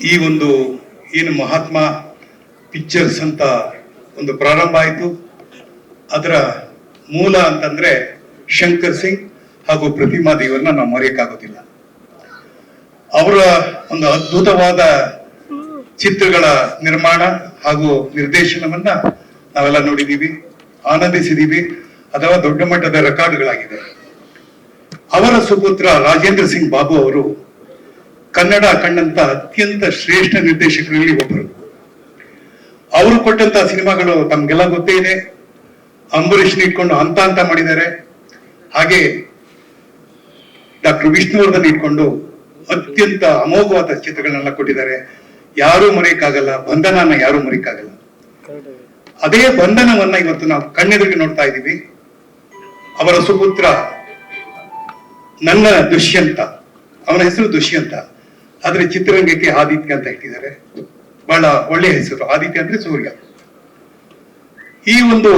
ಈ ಒಂದು ಏನು ಮಹಾತ್ಮ ಪಿಕ್ಚರ್ಸ್ ಅಂತ ಒಂದು ಪ್ರಾರಂಭ ಆಯಿತು. ಅದರ ಮೂಲ ಅಂತಂದ್ರೆ ಶಂಕರ್ ಸಿಂಗ್ ಹಾಗೂ ಪ್ರತಿಮಾ ದೇವರನ್ನ ನಾವು ಮರೆಯಕ್ಕಾಗೋದಿಲ್ಲ. ಅವರ ಒಂದು ಅದ್ಭುತವಾದ ಚಿತ್ರಗಳ ನಿರ್ಮಾಣ ಹಾಗೂ ನಿರ್ದೇಶನವನ್ನ ನಾವೆಲ್ಲ ನೋಡಿದೀವಿ, ಆನಂದಿಸಿದೀವಿ, ಅಥವಾ ದೊಡ್ಡ ಮಟ್ಟದ ರೆಕಾರ್ಡ್ಗಳಾಗಿದೆ. ಅವರ ಸುಪುತ್ರ ರಾಜೇಂದ್ರ ಸಿಂಗ್ ಬಾಬು ಅವರು ಕನ್ನಡ ಕಂಡಂತ ಅತ್ಯಂತ ಶ್ರೇಷ್ಠ ನಿರ್ದೇಶಕರಲ್ಲಿ ಒಬ್ಬರು. ಅವರು ಕೊಟ್ಟಂತ ಸಿನಿಮಾಗಳು ತಮ್ಗೆಲ್ಲ ಗೊತ್ತೇ ಇದೆ. ಅಂಬರೀಷ್ನ ಇಟ್ಕೊಂಡು ಅಂತ ಮಾಡಿದ್ದಾರೆ. ಹಾಗೆ ಡಾಕ್ಟರ್ ವಿಷ್ಣುವರ್ಧನ್ ಇಟ್ಕೊಂಡು ಅತ್ಯಂತ ಅಮೋಘವಾದ ಚಿತ್ರಗಳನ್ನೆಲ್ಲ ಕೊಟ್ಟಿದ್ದಾರೆ. ಯಾರೂ ಮರೆಯಕ್ಕಾಗಲ್ಲ, ಬಂಧನನ ಯಾರೂ ಮರೆಯಕ್ಕಾಗಲ್ಲ. ಅದೇ ಬಂಧನವನ್ನ ಇವತ್ತು ನಾವು ಕಣ್ಣೆದುರಿಗೆ ನೋಡ್ತಾ ಇದ್ದೀವಿ. ಅವರ ಸುಪುತ್ರ ನನ್ನ ದುಷ್ಯಂತ, ಅವನ ಹೆಸರು ದುಷ್ಯಂತ, ಆದ್ರೆ ಚಿತ್ರರಂಗಕ್ಕೆ ಆದಿತ್ಯ ಅಂತ ಇಟ್ಟಿದ್ದಾರೆ. ಬಹಳ ಒಳ್ಳೆಯ ಹೆಸರು, ಆದಿತ್ಯ ಅಂದ್ರೆ ಸೂರ್ಯ. ಈ ಒಂದು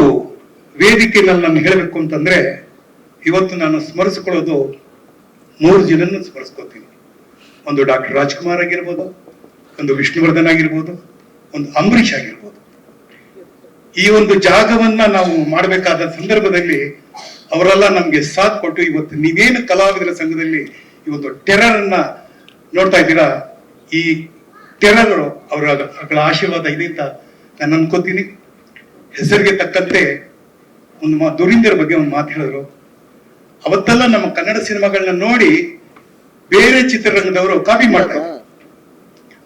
ವೇದಿಕೆಯಲ್ಲಿ ನಾನು ಹೇಳಬೇಕು ಅಂತಂದ್ರೆ, ಇವತ್ತು ನಾನು ಸ್ಮರಿಸಿಕೊಳ್ಳೋದು 3 ಜನನ್ನು ಸ್ಮರಿಸ್ಕೋತೀನಿ. ಒಂದು ಡಾಕ್ಟರ್ ರಾಜ್ಕುಮಾರ್ ಆಗಿರ್ಬೋದು, ಒಂದು ವಿಷ್ಣುವರ್ಧನ್ ಆಗಿರ್ಬೋದು, ಒಂದು ಅಂಬರೀಷ್ ಆಗಿರ್ಬೋದು. ಈ ಒಂದು ಜಾಗವನ್ನ ನಾವು ಮಾಡಬೇಕಾದ ಸಂದರ್ಭದಲ್ಲಿ ಅವರೆಲ್ಲ ನಮ್ಗೆ ಸಾಥ್ ಕೊಟ್ಟು ಇವತ್ತು ನೀವೇನು ಕಲಾವಿದರ ಸಂಘದಲ್ಲಿ ಈ ಒಂದು ಟೆರರ್ ಅನ್ನ ನೋಡ್ತಾ ಇದ್ದೀರಾ, ಈ ಟೆರರ್ ಅವರ ಆಶೀರ್ವಾದ ಇದೆ ಅಂತ ನಾನು ಅನ್ಕೋತೀನಿ. ಹೆಸರಿಗೆ ತಕ್ಕಂತೆ ಒಂದು ದುರೀಂದರ್ ಬಗ್ಗೆ ಒಂದು ಮಾತು ಹೇಳಿದ್ರು. ಅವತ್ತೆಲ್ಲ ನಮ್ಮ ಕನ್ನಡ ಸಿನಿಮಾಗಳನ್ನ ನೋಡಿ ಬೇರೆ ಚಿತ್ರರಂಗದವರು ಕಾಪಿ ಮಾಡ್ತಾರೆ.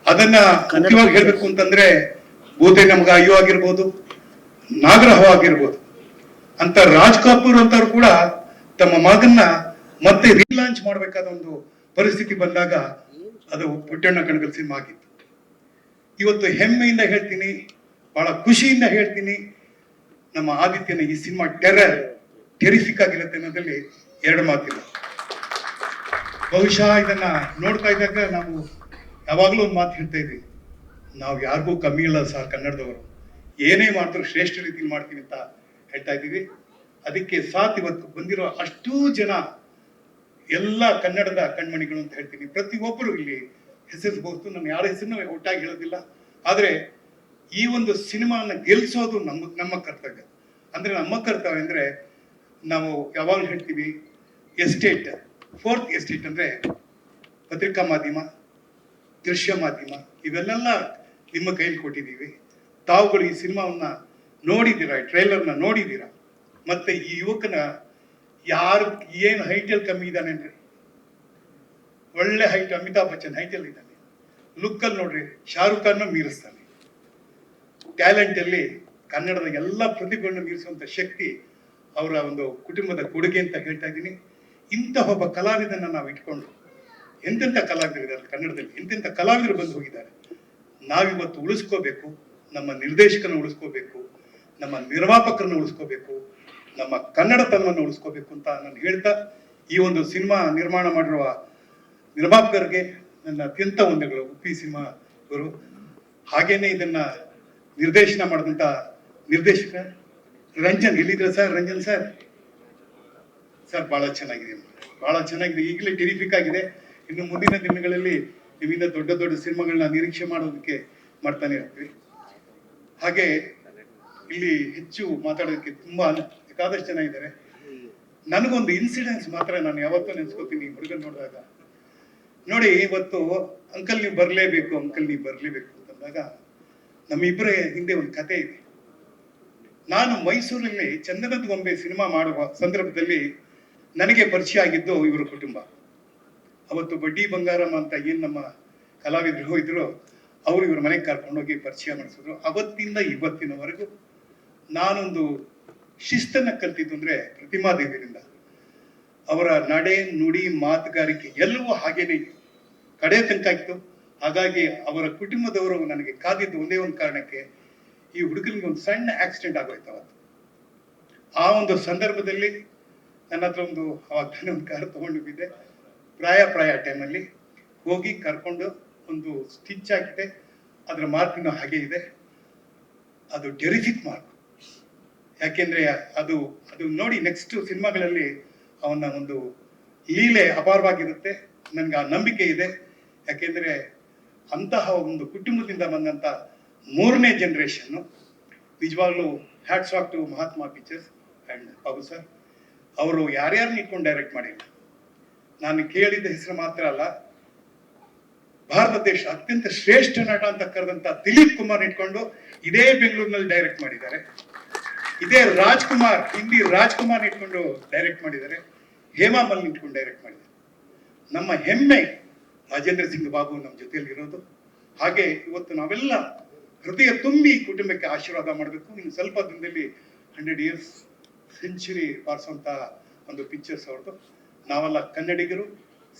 ಅದನ್ನ ಮುಖ್ಯವಾಗಿ ಹೇಳ್ಬೇಕು ಅಂತಂದ್ರೆ ಭೂತೆ ನಮ್ಗ ಅಯ್ಯೋ ಆಗಿರ್ಬೋದು, ನಾಗರಹೋ ಆಗಿರ್ಬೋದು ಅಂತ ರಾಜ್ ಕಪೂರ್ ಅಂತವ್ರು ಕೂಡ ತಮ್ಮ ಮಗನ್ನ ಮತ್ತೆ ರೀಲಾಂಚ್ ಮಾಡ್ಬೇಕಾದ ಒಂದು ಪರಿಸ್ಥಿತಿ ಬಂದಾಗ ಅದು ಪುಟ್ಟಣ್ಣ ಕಣಗಲ್ ಸಿನಿಮಾ ಆಗಿತ್ತು. ಇವತ್ತು ಹೆಮ್ಮೆಯಿಂದ ಹೇಳ್ತೀನಿ, ಬಹಳ ಖುಷಿಯಿಂದ ಹೇಳ್ತೀನಿ, ನಮ್ಮ ಆದಿತ್ಯನ ಈ ಸಿನಿಮಾ ಟೆರಿಫಿಕ್ ಆಗಿರುತ್ತೆ ಅನ್ನೋದ್ರಲ್ಲಿ 2 ಮಾತಿಲ್ಲ. ಬಹುಶಃ ಇದನ್ನ ನೋಡ್ತಾ ಇದ್ದಾಗ ನಾವು ಯಾವಾಗ್ಲೂ ಒಂದು ಮಾತು ಹೇಳ್ತಾ ಇದ್ವಿ, ನಾವು ಯಾರಿಗೂ ಕಮ್ಮಿ ಇಲ್ಲ ಸರ್, ಕನ್ನಡದವರು ಏನೇ ಮಾಡಿದ್ರು ಶ್ರೇಷ್ಠ ರೀತಿಯಲ್ಲಿ ಮಾಡ್ತೀವಿ ಅಂತ ಹೇಳ್ತಾ ಇದ್ದೀವಿ. ಅದಕ್ಕೆ ಸಾಥ್ ಇವತ್ತು ಬಂದಿರೋ ಅಷ್ಟೂ ಜನ ಎಲ್ಲ ಕನ್ನಡದ ಕಣ್ಮಣಿಗಳು ಅಂತ ಹೇಳ್ತೀನಿ. ಪ್ರತಿಯೊಬ್ಬರು ಇಲ್ಲಿ ಹೆಸರಿಸಬಹುದು, ನಾನು ಯಾರ ಹೆಸರನ್ನು ಒಟ್ಟಾಗಿ ಹೇಳೋದಿಲ್ಲ. ಆದ್ರೆ ಈ ಒಂದು ಸಿನಿಮಾನ ಗೆಲ್ಸೋದು ನಮ್ಮ ಕರ್ತವ್ಯ. ಅಂದ್ರೆ ನಮ್ಮ ಕರ್ತವ್ಯ ಅಂದ್ರೆ ನಾವು ಯಾವಾಗಲೂ ಹೇಳ್ತೀವಿ, ಎಸ್ಟೇಟ್, 4th ಎಸ್ಟೇಟ್ ಅಂದ್ರೆ ಪತ್ರಿಕಾ ಮಾಧ್ಯಮ, ದೃಶ್ಯ ಮಾಧ್ಯಮ, ಇವೆಲ್ಲ ನಿಮ್ಮ ಕೈಲಿ ಕೊಟ್ಟಿದ್ದೀವಿ. ತಾವುಗಳು ಈ ಸಿನಿಮಾವನ್ನ ನೋಡಿದ್ದೀರಾ, ಟ್ರೈಲರ್ನ ನೋಡಿದ್ದೀರಾ. ಮತ್ತೆ ಈ ಯುವಕನ ಯಾರು ಏನು ಹೈಟಲ್ಲಿ ಕಮ್ಮಿ ಇದ್ದಾನೇನ್ರಿ, ಒಳ್ಳೆ ಹೈಟ್, ಅಮಿತಾಬ್ ಬಚ್ಚನ್ ಹೈಟಲ್ಲಿ ಇದ್ದಾನೆ. ಲುಕ್ಕಲ್ಲಿ ನೋಡ್ರಿ ಶಾರುಖ್ ಖಾನ್ ಮೀರಿಸ್ತಾನೆ. ಟ್ಯಾಲೆಂಟ್ ಅಲ್ಲಿ ಕನ್ನಡದ ಎಲ್ಲ ಪ್ರತಿಭೆಗಳನ್ನು ಮೀರಿಸುವಂತ ಶಕ್ತಿ ಅವರ ಒಂದು ಕುಟುಂಬದ ಕೊಡುಗೆ ಅಂತ ಹೇಳ್ತಾ ಇದ್ದೀನಿ. ಇಂತಹ ಒಬ್ಬ ಕಲಾವಿದನ್ನ ನಾವು ಇಟ್ಕೊಂಡು, ಎಂತೆಂಥ ಕಲಾವಿದರಿದ್ದಾರೆ ಕನ್ನಡದಲ್ಲಿ, ಎಂತೆಂಥ ಕಲಾವಿದರು ಬಂದು ಹೋಗಿದ್ದಾರೆ. ನಾವಿವತ್ತು ಉಳಿಸ್ಕೋಬೇಕು, ನಮ್ಮ ನಿರ್ದೇಶಕನ ಉಳಿಸ್ಕೋಬೇಕು, ನಮ್ಮ ನಿರ್ಮಾಪಕರನ್ನು ಉಳಿಸ್ಕೋಬೇಕು, ನಮ್ಮ ಕನ್ನಡತನವನ್ನು ಉಳಿಸ್ಕೋಬೇಕು ಅಂತ ನಾನು ಹೇಳ್ತಾ, ಈ ಒಂದು ಸಿನಿಮಾ ನಿರ್ಮಾಣ ಮಾಡಿರುವ ನಿರ್ಮಾಪಕರಿಗೆ ನನ್ನ ಅತ್ಯಂತ ವಂದನೆಗಳು. ಉಪ್ಪಿ ಸಿನಿಮಾ ಅವರು, ಹಾಗೇನೆ ಇದನ್ನ ನಿರ್ದೇಶನ ಮಾಡಿದಂತ ನಿರ್ದೇಶಕ ರಂಜನ್, ಎಲ್ಲಿದ್ರೆ ಸರ್ ರಂಜನ್ ಸರ್? ಸರ್ ಬಹಳ ಚೆನ್ನಾಗಿದೆ, ಬಹಳ ಚೆನ್ನಾಗಿದೆ. ಈಗಲೇ ಟೆರಿಫಿಕ್ ಆಗಿದೆ. ಇನ್ನು ಮುಂದಿನ ದಿನಗಳಲ್ಲಿ ನಿಮ್ಮಿಂದ ದೊಡ್ಡ ದೊಡ್ಡ ಸಿನಿಮಾಗಳನ್ನ ನಿರೀಕ್ಷೆ ಮಾಡೋದಕ್ಕೆ ಮಾಡ್ತಾನೆ ಇರ್ತೀವಿ. ಹಾಗೆ ಇಲ್ಲಿ ಹೆಚ್ಚು ಮಾತಾಡೋದಕ್ಕೆ ತುಂಬಾ ಬೇಕಾದಷ್ಟು ಜನ ಇದ್ದಾರೆ. ನನಗೊಂದು ಇನ್ಸಿಡೆನ್ಸ್ ಮಾತ್ರ ನಾನು ಯಾವತ್ತೂ ನೆನ್ಸ್ಕೋತೀನಿ ಹುಡುಗನ್ ನೋಡಿದಾಗ. ನೋಡಿ, ಇವತ್ತು ಅಂಕಲ್ ನೀವು ಬರಲೇಬೇಕು, ಅಂಕಲ್ ನೀವು ಬರಲೇಬೇಕು ಅಂತಂದಾಗ ನಮ್ಮಿಬ್ಬರ ಹಿಂದೆ ಒಂದು ಕತೆ ಇದೆ. ನಾನು ಮೈಸೂರಲ್ಲಿ ಚಂದನದ ಗೊಂಬೆ ಸಿನಿಮಾ ಮಾಡುವ ಸಂದರ್ಭದಲ್ಲಿ ನನಗೆ ಪರಿಚಯ ಆಗಿದ್ದು ಇವರ ಕುಟುಂಬ. ಅವತ್ತು ಬಡ್ಡಿ ಬಂಗಾರಮ್ಮ ಅಂತ ಏನ್ ನಮ್ಮ ಕಲಾವಿದರು ಇದ್ರು, ಅವರು ಇವ್ರ ಮನೆಗೆ ಕರ್ಕೊಂಡೋಗಿ ಪರಿಚಯ ಮಾಡಿಸಿದ್ರು. ಅವತ್ತಿಂದ ಇವತ್ತಿನವರೆಗೂ ನಾನೊಂದು ಶಿಸ್ತನ್ನ ಕಲ್ತಿದ್ದು ಅಂದ್ರೆ ಪ್ರತಿಮಾ ದೇವಿಯಿಂದ. ಅವರ ನಡೆ, ನುಡಿ, ಮಾತುಗಾರಿಕೆ ಎಲ್ಲವೂ ಹಾಗೇನೆ ಕಡೆ ತನಕ ಇತ್ತು. ಹಾಗಾಗಿ ಅವರ ಕುಟುಂಬದವರು ನನಗೆ ಕಾದಿದ್ದು ಒಂದೇ ಒಂದು ಕಾರಣಕ್ಕೆ, ಈ ಹುಡುಗನಿಗೆ ಒಂದು ಸಣ್ಣ ಆಕ್ಸಿಡೆಂಟ್ ಆಗೋಯ್ತು ಅವತ್ತು. ಆ ಒಂದು ಸಂದರ್ಭದಲ್ಲಿ ನನ್ನ ಹತ್ರ ಒಂದು ಕಾರ್ ತಗೊಂಡು ಬಿದ್ದೆ. ಪ್ರಾಯ ಟೈಮಲ್ಲಿ ಹೋಗಿ ಕರ್ಕೊಂಡು ಒಂದು ಸ್ಟಿಚ್ ಆಗಿದೆ, ಅದರ ಮಾರ್ಕ್ನ ಹಾಗೆ ಇದೆ. ಅದು ಟೆರಿಫಿಕ್ ಮಾರ್ಕ್. ಯಾಕೆಂದ್ರೆ ಅದು ನೋಡಿ ನೆಕ್ಸ್ಟ್ ಸಿನಿಮಾಗಳಲ್ಲಿ ಅವನ ಒಂದು ಲೀಲೆ ಅಪಾರವಾಗಿರುತ್ತೆ. ನನ್ಗೆ ಆ ನಂಬಿಕೆ ಇದೆ. ಯಾಕೆಂದ್ರೆ ಅಂತಹ ಒಂದು ಕುಟುಂಬದಿಂದ ಬಂದಂಥ 3ನೇ ಜನರೇಷನ್ನು. ನಿಜವಾಗ್ಲೂ hats off to Mahatma Pictures and Babu sir. ಅವರು ಯಾರ್ಯಾರನ್ನ ಇಟ್ಕೊಂಡು ಡೈರೆಕ್ಟ್ ಮಾಡಿಲ್ಲ. ನಾನು ಕೇಳಿದ ಹೆಸರು ಮಾತ್ರ ಅಲ್ಲ, ಭಾರತ ದೇಶ ಅತ್ಯಂತ ಶ್ರೇಷ್ಠ ನಟ ಅಂತ ಕರೆದಂತ ದಿಲೀಪ್ ಕುಮಾರ್ ಇಟ್ಕೊಂಡು ಇದೇ ಬೆಂಗಳೂರಿನಲ್ಲಿ ಡೈರೆಕ್ಟ್ ಮಾಡಿದ್ದಾರೆ. ಇದೇ ರಾಜ್ಕುಮಾರ್, ಹಿಂದಿ ರಾಜ್ಕುಮಾರ್ ಇಟ್ಕೊಂಡು ಡೈರೆಕ್ಟ್ ಮಾಡಿದ್ದಾರೆ. ಹೇಮಾ ಮಲ್ಲಿನ್ ಇಟ್ಕೊಂಡು ಡೈರೆಕ್ಟ್ ಮಾಡಿದ್ದಾರೆ. ನಮ್ಮ ಹೆಮ್ಮೆ ರಾಜೇಂದ್ರ ಸಿಂಗ್ ಬಾಬು ನಮ್ಮ ಜೊತೆಯಲ್ಲಿ ಇರೋದು. ಹಾಗೆ ಇವತ್ತು ನಾವೆಲ್ಲ ಹೃದಯ ತುಂಬಿ ಈ ಕುಟುಂಬಕ್ಕೆ ಆಶೀರ್ವಾದ ಮಾಡಬೇಕು. ಇನ್ನು ಸ್ವಲ್ಪ ದಿನದಲ್ಲಿ 100 years ಸೆಂಚುರಿ ಬಾರಿಸುವಂತ ಒಂದು ಪಿಕ್ಚರ್ಸ್ ಅವ್ರದ್ದು. ನಾವೆಲ್ಲ ಕನ್ನಡಿಗರು,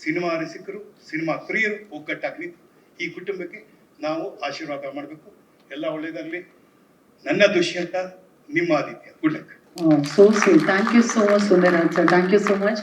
ಸಿನಿಮಾ ರಸಿಕರು, ಸಿನಿಮಾ ಪ್ರಿಯರು ಒಗ್ಗಟ್ಟಾಗಿ ನಿಂತು ಈ ಕುಟುಂಬಕ್ಕೆ ನಾವು ಆಶೀರ್ವಾದ ಮಾಡಬೇಕು. ಎಲ್ಲ ಒಳ್ಳೇದಾಗಲಿ. ನನ್ನ ದುಷ್ಯಂತ, ನಿಮ್ಮ Aditya. Good luck. So sweet. Thank you so much, Sundaraj sir. Thank you so much.